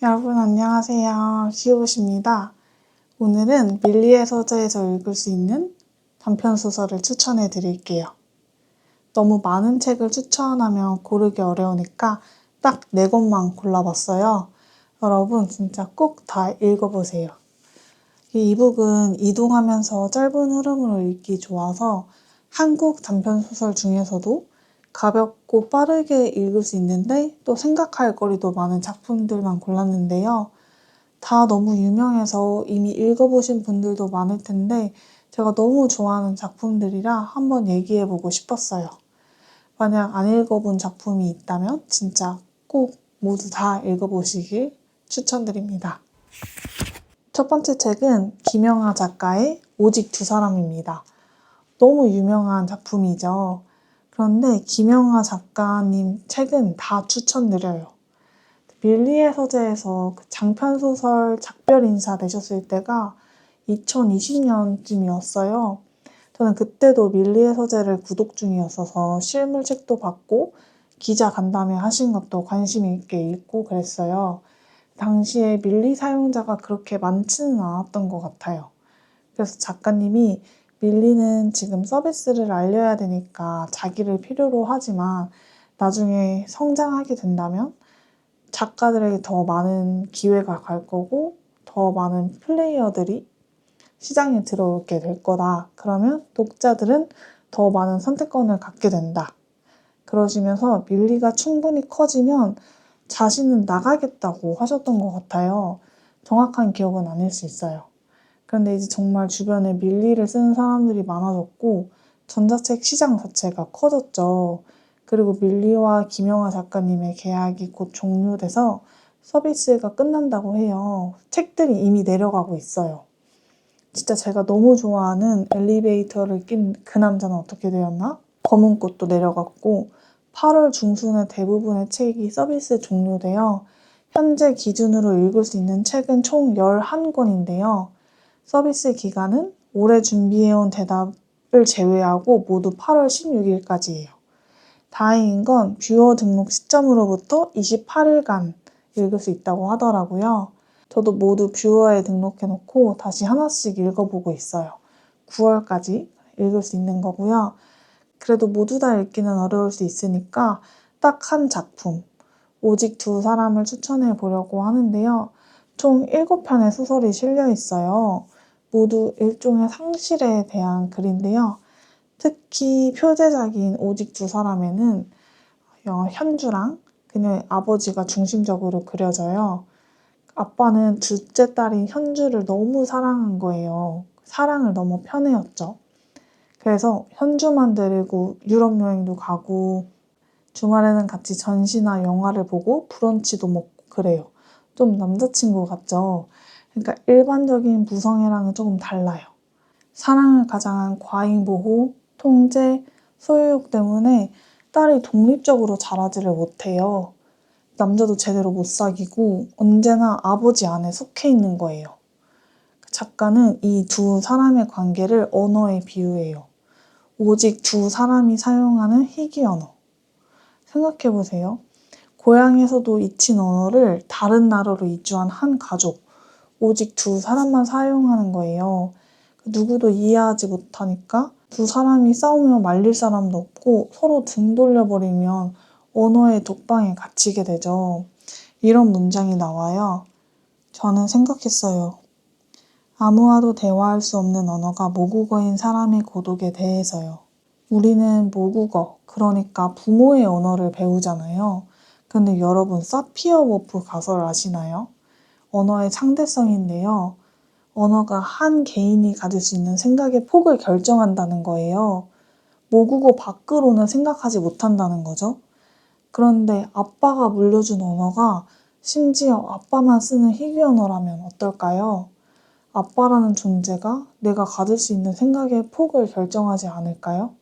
여러분 안녕하세요. 시옷입니다. 오늘은 밀리의 서재에서 읽을 수 있는 단편소설을 추천해 드릴게요. 너무 많은 책을 추천하면 고르기 어려우니까 딱 4권만 골라봤어요. 여러분 진짜 꼭 다 읽어보세요. 이 이북은 이동하면서 짧은 흐름으로 읽기 좋아서 한국 단편소설 중에서도 가볍고 빠르게 읽을 수 있는데 또 생각할 거리도 많은 작품들만 골랐는데요. 다 너무 유명해서 이미 읽어보신 분들도 많을 텐데 제가 너무 좋아하는 작품들이라 한번 얘기해보고 싶었어요. 만약 안 읽어본 작품이 있다면 진짜 꼭 모두 다 읽어보시길 추천드립니다. 첫 번째 책은 김영하 작가의 오직 두 사람입니다. 너무 유명한 작품이죠. 그런데 김영하 작가님 책은 다 추천드려요. 밀리의 서재에서 장편소설 작별 인사 내셨을 때가 2020년쯤이었어요. 저는 그때도 밀리의 서재를 구독 중이었어서 실물책도 받고 기자 간담회 하신 것도 관심 있게 읽고 그랬어요. 당시에 밀리 사용자가 그렇게 많지는 않았던 것 같아요. 그래서 작가님이 밀리는 지금 서비스를 알려야 되니까 자기를 필요로 하지만 나중에 성장하게 된다면 작가들에게 더 많은 기회가 갈 거고 더 많은 플레이어들이 시장에 들어오게 될 거다. 그러면 독자들은 더 많은 선택권을 갖게 된다. 그러시면서 밀리가 충분히 커지면 자신은 나가겠다고 하셨던 것 같아요. 정확한 기억은 아닐 수 있어요. 그런데 이제 정말 주변에 밀리를 쓰는 사람들이 많아졌고 전자책 시장 자체가 커졌죠. 그리고 밀리와 김영하 작가님의 계약이 곧 종료돼서 서비스가 끝난다고 해요. 책들이 이미 내려가고 있어요. 진짜 제가 너무 좋아하는 엘리베이터를 낀 그 남자는 어떻게 되었나? 검은 꽃도 내려갔고 8월 중순에 대부분의 책이 서비스 종료되어 현재 기준으로 읽을 수 있는 책은 총 11권인데요. 서비스 기간은 올해 준비해온 대답을 제외하고 모두 8월 16일까지예요. 다행인 건 뷰어 등록 시점으로부터 28일간 읽을 수 있다고 하더라고요. 저도 모두 뷰어에 등록해놓고 다시 하나씩 읽어보고 있어요. 9월까지 읽을 수 있는 거고요. 그래도 모두 다 읽기는 어려울 수 있으니까 딱 한 작품, 오직 두 사람을 추천해 보려고 하는데요. 총 7편의 소설이 실려 있어요. 모두 일종의 상실에 대한 글인데요. 특히 표제작인 오직 두 사람에는 현주랑 그녀의 아버지가 중심적으로 그려져요. 아빠는 둘째 딸인 현주를 너무 사랑한 거예요. 사랑을 너무 편해였죠. 그래서 현주만 데리고 유럽 여행도 가고 주말에는 같이 전시나 영화를 보고 브런치도 먹고 그래요. 좀 남자친구 같죠? 그러니까 일반적인 무성애랑은 조금 달라요. 사랑을 가장한 과잉보호, 통제, 소유욕 때문에 딸이 독립적으로 자라지를 못해요. 남자도 제대로 못 사귀고 언제나 아버지 안에 속해 있는 거예요. 작가는 이 두 사람의 관계를 언어에 비유해요. 오직 두 사람이 사용하는 희귀 언어. 생각해보세요. 고향에서도 잊힌 언어를 다른 나라로 이주한 한 가족. 오직 두 사람만 사용하는 거예요. 누구도 이해하지 못하니까 두 사람이 싸우면 말릴 사람도 없고 서로 등 돌려버리면 언어의 독방에 갇히게 되죠. 이런 문장이 나와요. 저는 생각했어요. 아무와도 대화할 수 없는 언어가 모국어인 사람의 고독에 대해서요. 우리는 모국어, 그러니까 부모의 언어를 배우잖아요. 근데 여러분 사피어워프 가설 아시나요? 언어의 상대성인데요. 언어가 한 개인이 가질 수 있는 생각의 폭을 결정한다는 거예요. 모국어 밖으로는 생각하지 못한다는 거죠. 그런데 아빠가 물려준 언어가 심지어 아빠만 쓰는 희귀 언어라면 어떨까요? 아빠라는 존재가 내가 가질 수 있는 생각의 폭을 결정하지 않을까요?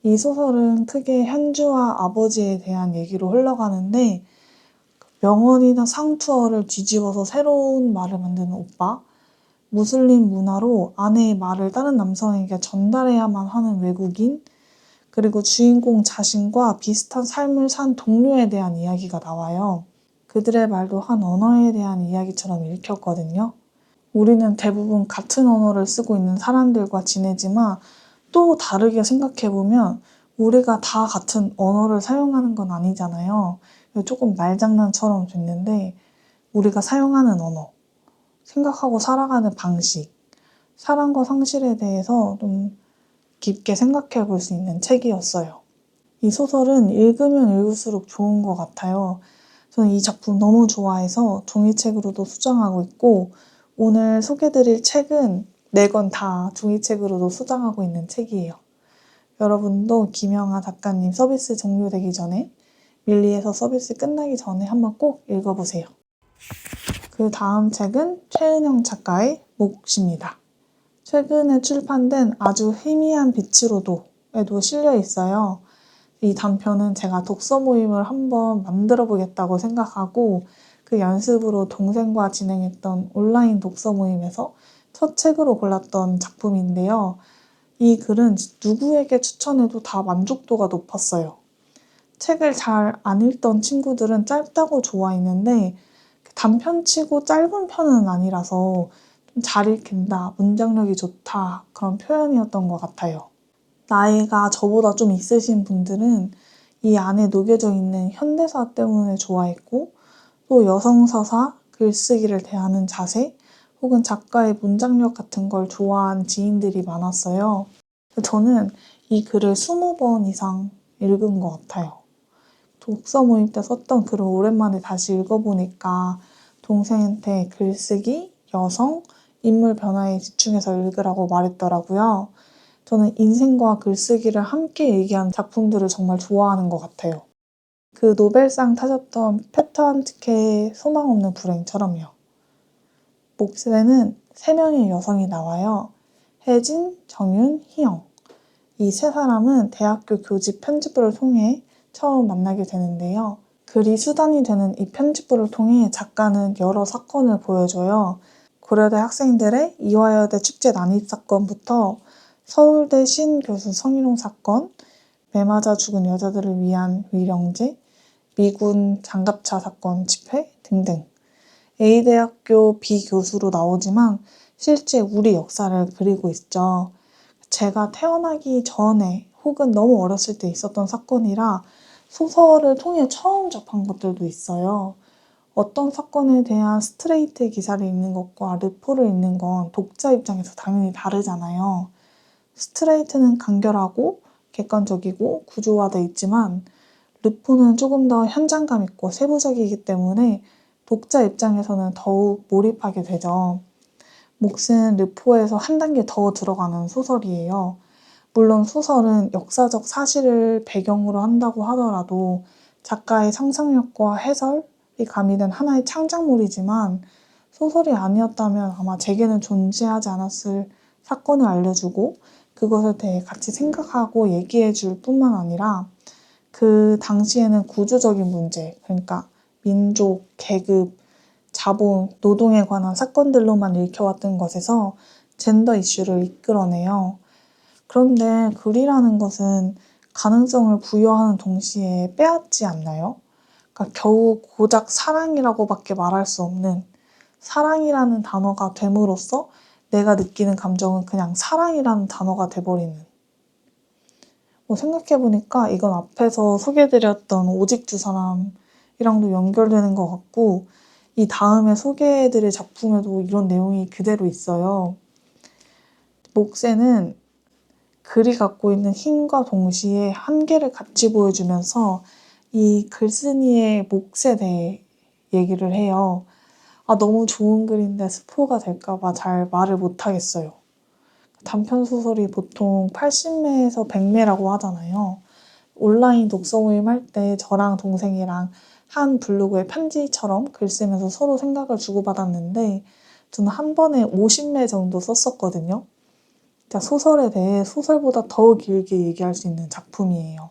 이 소설은 크게 현주와 아버지에 대한 얘기로 흘러가는데 명언이나 상투어를 뒤집어서 새로운 말을 만드는 오빠, 무슬림 문화로 아내의 말을 다른 남성에게 전달해야만 하는 외국인, 그리고 주인공 자신과 비슷한 삶을 산 동료에 대한 이야기가 나와요. 그들의 말도 한 언어에 대한 이야기처럼 읽혔거든요. 우리는 대부분 같은 언어를 쓰고 있는 사람들과 지내지만 또 다르게 생각해보면 우리가 다 같은 언어를 사용하는 건 아니잖아요. 조금 말장난처럼 됐는데 우리가 사용하는 언어, 생각하고 살아가는 방식, 사랑과 상실에 대해서 좀 깊게 생각해 볼 수 있는 책이었어요. 이 소설은 읽으면 읽을수록 좋은 것 같아요. 저는 이 작품 너무 좋아해서 종이책으로도 수정하고 있고 오늘 소개드릴 책은 4권 다 종이책으로도 수정하고 있는 책이에요. 여러분도 김영하 작가님 서비스 종료되기 전에 밀리에서 서비스 끝나기 전에 한번 꼭 읽어보세요. 그 다음 책은 최은영 작가의 몫입니다. 최근에 출판된 아주 희미한 빛으로도에도 실려 있어요. 이 단편은 제가 독서 모임을 한번 만들어 보겠다고 생각하고 그 연습으로 동생과 진행했던 온라인 독서 모임에서 첫 책으로 골랐던 작품인데요. 이 글은 누구에게 추천해도 다 만족도가 높았어요. 책을 잘 안 읽던 친구들은 짧다고 좋아했는데 단편치고 짧은 편은 아니라서 좀 잘 읽힌다, 문장력이 좋다 그런 표현이었던 것 같아요. 나이가 저보다 좀 있으신 분들은 이 안에 녹여져 있는 현대사 때문에 좋아했고 또 여성 서사, 글쓰기를 대하는 자세 혹은 작가의 문장력 같은 걸 좋아한 지인들이 많았어요. 저는 이 글을 20번 이상 읽은 것 같아요. 독서 모임 때 썼던 글을 오랜만에 다시 읽어보니까 동생한테 글쓰기, 여성, 인물 변화에 집중해서 읽으라고 말했더라고요. 저는 인생과 글쓰기를 함께 얘기한 작품들을 정말 좋아하는 것 같아요. 그 노벨상 타셨던 페터 한트케의 소망 없는 불행처럼요. 몫에는 3명의 여성이 나와요. 혜진, 정윤, 희영. 이 3사람은 대학교 교집 편집부를 통해 처음 만나게 되는데요. 글이 수단이 되는 이 편집부를 통해 작가는 여러 사건을 보여줘요. 고려대 학생들의 이화여대 축제 난입 사건부터 서울대 신교수 성희롱 사건, 매 맞아 죽은 여자들을 위한 위령제, 미군 장갑차 사건 집회 등등. A대학교 B교수로 나오지만 실제 우리 역사를 그리고 있죠. 제가 태어나기 전에 혹은 너무 어렸을 때 있었던 사건이라 소설을 통해 처음 접한 것들도 있어요. 어떤 사건에 대한 스트레이트 기사를 읽는 것과 르포를 읽는 건 독자 입장에서 당연히 다르잖아요. 스트레이트는 간결하고 객관적이고 구조화되어 있지만 르포는 조금 더 현장감 있고 세부적이기 때문에 독자 입장에서는 더욱 몰입하게 되죠. 몫은 르포에서 한 단계 더 들어가는 소설이에요. 물론 소설은 역사적 사실을 배경으로 한다고 하더라도 작가의 상상력과 해설이 가미된 하나의 창작물이지만 소설이 아니었다면 아마 제게는 존재하지 않았을 사건을 알려주고 그것에 대해 같이 생각하고 얘기해 줄 뿐만 아니라 그 당시에는 구조적인 문제, 그러니까 민족, 계급, 자본, 노동에 관한 사건들로만 읽혀왔던 것에서 젠더 이슈를 이끌어내요. 그런데 글이라는 것은 가능성을 부여하는 동시에 빼앗지 않나요? 그러니까 겨우 고작 사랑이라고밖에 말할 수 없는 사랑이라는 단어가 됨으로써 내가 느끼는 감정은 그냥 사랑이라는 단어가 돼버리는. 생각해보니까 이건 앞에서 소개해드렸던 오직 두 사람이랑도 연결되는 것 같고 이 다음에 소개해드릴 작품에도 이런 내용이 그대로 있어요. 몫에는 글이 갖고 있는 힘과 동시에 한계를 같이 보여주면서 이 글쓴이의 몫에 대해 얘기를 해요. 너무 좋은 글인데 스포가 될까봐 잘 말을 못하겠어요. 단편 소설이 보통 80매에서 100매라고 하잖아요. 온라인 독서 모임 할 때 저랑 동생이랑 한 블로그에 편지처럼 글 쓰면서 서로 생각을 주고받았는데 저는 한 번에 50매 정도 썼었거든요. 소설에 대해 소설보다 더 길게 얘기할 수 있는 작품이에요.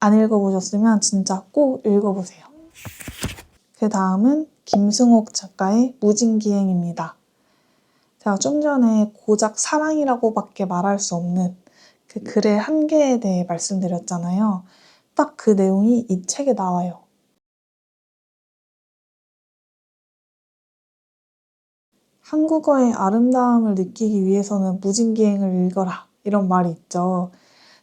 안 읽어보셨으면 진짜 꼭 읽어보세요. 그 다음은 김승옥 작가의 무진기행입니다. 제가 좀 전에 고작 사랑이라고밖에 말할 수 없는 그 글의 한계에 대해 말씀드렸잖아요. 딱 그 내용이 이 책에 나와요. 한국어의 아름다움을 느끼기 위해서는 무진기행을 읽어라. 이런 말이 있죠.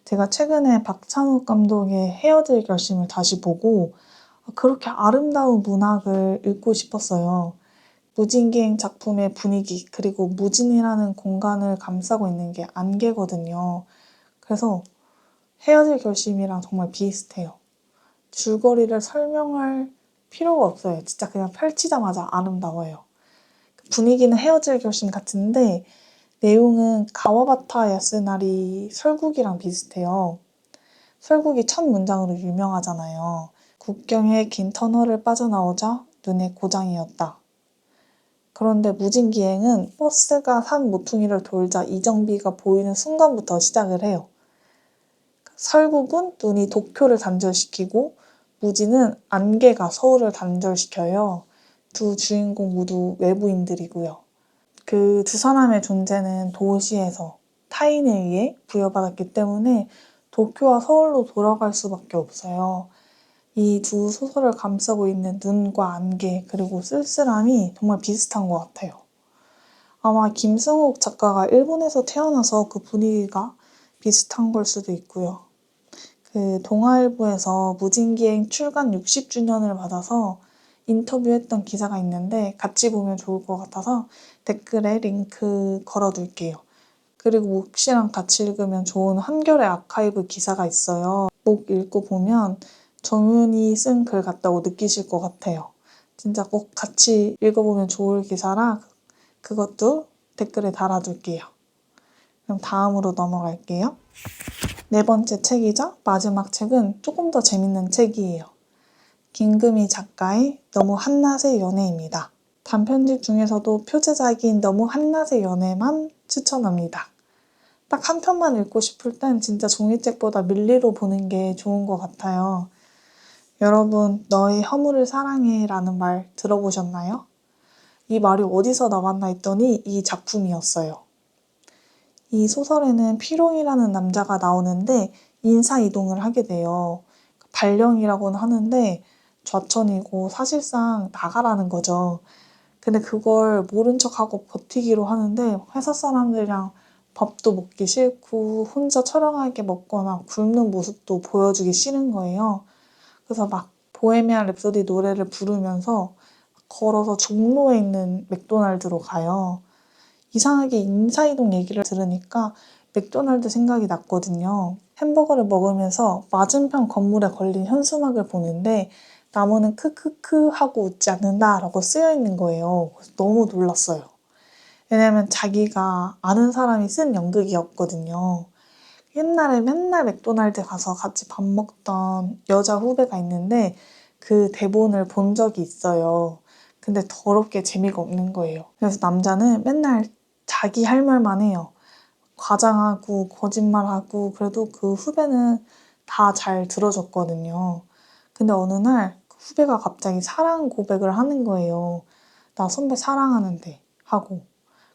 제가 최근에 박찬욱 감독의 헤어질 결심을 다시 보고 그렇게 아름다운 문학을 읽고 싶었어요. 무진기행 작품의 분위기, 그리고 무진이라는 공간을 감싸고 있는 게 안개거든요. 그래서 헤어질 결심이랑 정말 비슷해요. 줄거리를 설명할 필요가 없어요. 진짜 그냥 펼치자마자 아름다워요. 분위기는 헤어질 결심 같은데 내용은 가와바타 야스나리 설국이랑 비슷해요. 설국이 첫 문장으로 유명하잖아요. 국경의 긴 터널을 빠져나오자 눈에 고장이었다. 그런데 무진기행은 버스가 산 모퉁이를 돌자 이정비가 보이는 순간부터 시작을 해요. 설국은 눈이 도쿄를 단절시키고 무진은 안개가 서울을 단절시켜요. 두 주인공 모두 외부인들이고요. 그 두 사람의 존재는 도시에서 타인에 의해 부여받았기 때문에 도쿄와 서울로 돌아갈 수밖에 없어요. 이 두 소설을 감싸고 있는 눈과 안개 그리고 쓸쓸함이 정말 비슷한 것 같아요. 아마 김승옥 작가가 일본에서 태어나서 그 분위기가 비슷한 걸 수도 있고요. 그 동아일보에서 무진기행 출간 60주년을 받아서 인터뷰했던 기사가 있는데 같이 보면 좋을 것 같아서 댓글에 링크 걸어둘게요. 그리고 몫이랑 같이 읽으면 좋은 한겨레 아카이브 기사가 있어요. 목 읽고 보면 정윤이 쓴 글 같다고 느끼실 것 같아요. 진짜 꼭 같이 읽어보면 좋을 기사라 그것도 댓글에 달아둘게요. 그럼 다음으로 넘어갈게요. 네 번째 책이자 마지막 책은 조금 더 재밌는 책이에요. 김금희 작가의 너무 한낮의 연애입니다. 단편집 중에서도 표제작인 너무 한낮의 연애만 추천합니다. 딱 한 편만 읽고 싶을 땐 진짜 종이책보다 밀리로 보는 게 좋은 것 같아요. 여러분, 너의 허물을 사랑해 라는 말 들어보셨나요? 이 말이 어디서 나왔나 했더니 이 작품이었어요. 이 소설에는 피롱이라는 남자가 나오는데 인사이동을 하게 돼요. 발령이라고는 하는데 좌천이고 사실상 나가라는 거죠. 근데 그걸 모른 척하고 버티기로 하는데 회사 사람들이랑 밥도 먹기 싫고 혼자 처량하게 먹거나 굶는 모습도 보여주기 싫은 거예요. 그래서 막 보헤미안 랩소디 노래를 부르면서 걸어서 종로에 있는 맥도날드로 가요. 이상하게 인사이동 얘기를 들으니까 맥도날드 생각이 났거든요. 햄버거를 먹으면서 맞은편 건물에 걸린 현수막을 보는데 나무는 크크크 하고 웃지 않는다 라고 쓰여 있는 거예요. 그래서 너무 놀랐어요. 왜냐면 자기가 아는 사람이 쓴 연극이었거든요. 옛날에 맨날 맥도날드 가서 같이 밥 먹던 여자 후배가 있는데 그 대본을 본 적이 있어요. 근데 더럽게 재미가 없는 거예요. 그래서 남자는 맨날 자기 할 말만 해요. 과장하고 거짓말하고 그래도 그 후배는 다 잘 들어줬거든요. 근데 어느 날 그 후배가 갑자기 사랑 고백을 하는 거예요. 나 선배 사랑하는데 하고.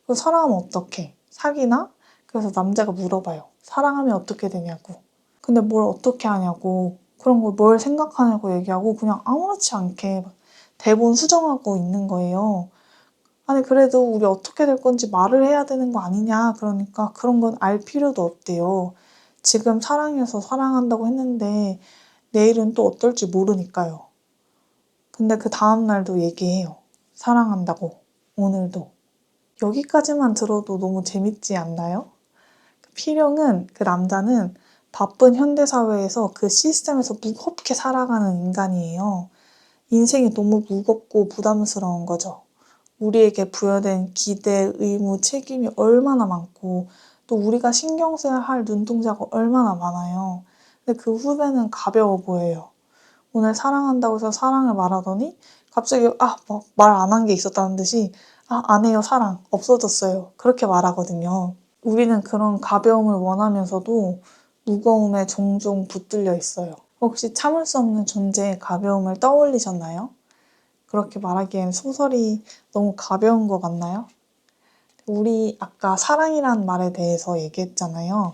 그 사랑하면 어떡해? 사귀나? 그래서 남자가 물어봐요. 사랑하면 어떻게 되냐고. 근데 뭘 어떻게 하냐고. 그런 걸 뭘 생각하냐고 얘기하고 그냥 아무렇지 않게 대본 수정하고 있는 거예요. 아니 그래도 우리 어떻게 될 건지 말을 해야 되는 거 아니냐. 그러니까 그런 건 알 필요도 없대요. 지금 사랑해서 사랑한다고 했는데 내일은 또 어떨지 모르니까요. 근데 그 다음날도 얘기해요. 사랑한다고. 오늘도. 여기까지만 들어도 너무 재밌지 않나요? 필용은 그 남자는 바쁜 현대사회에서 그 시스템에서 무겁게 살아가는 인간이에요. 인생이 너무 무겁고 부담스러운 거죠. 우리에게 부여된 기대, 의무, 책임이 얼마나 많고 또 우리가 신경 써야 할 눈동자가 얼마나 많아요. 근데 그 후배는 가벼워 보여요. 오늘 사랑한다고 해서 사랑을 말하더니 갑자기 뭐 말 안 한 게 있었다는 듯이 안 해요 사랑 없어졌어요 그렇게 말하거든요. 우리는 그런 가벼움을 원하면서도 무거움에 종종 붙들려 있어요. 혹시 참을 수 없는 존재의 가벼움을 떠올리셨나요? 그렇게 말하기엔 소설이 너무 가벼운 것 같나요? 우리 아까 사랑이란 말에 대해서 얘기했잖아요.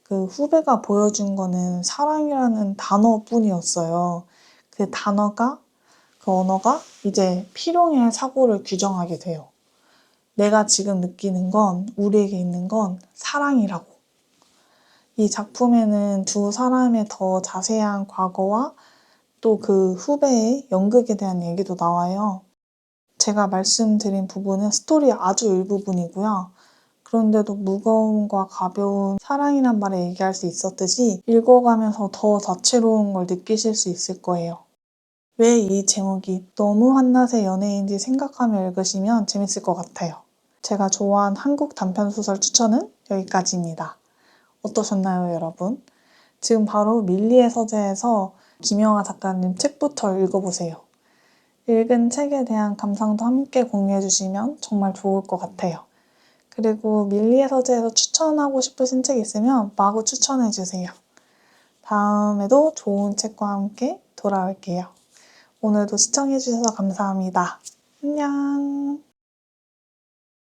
그 후배가 보여준 거는 사랑이라는 단어뿐이었어요. 그 단어가, 그 언어가 이제 필용의 사고를 규정하게 돼요. 내가 지금 느끼는 건, 우리에게 있는 건 사랑이라고. 이 작품에는 두 사람의 더 자세한 과거와 또 그 후배의 연극에 대한 얘기도 나와요. 제가 말씀드린 부분은 스토리의 아주 일부분이고요. 그런데도 무거움과 가벼운 사랑이란 말을 얘기할 수 있었듯이 읽어가면서 더 다채로운 걸 느끼실 수 있을 거예요. 왜 이 제목이 너무 한낮의 연애인지 생각하며 읽으시면 재밌을 것 같아요. 제가 좋아한 한국 단편소설 추천은 여기까지입니다. 어떠셨나요, 여러분? 지금 바로 밀리의 서재에서 김영하 작가님 책부터 읽어보세요. 읽은 책에 대한 감상도 함께 공유해 주시면 정말 좋을 것 같아요. 그리고 밀리의 서재에서 추천하고 싶으신 책 있으면 마구 추천해 주세요. 다음에도 좋은 책과 함께 돌아올게요. 오늘도 시청해 주셔서 감사합니다. 안녕.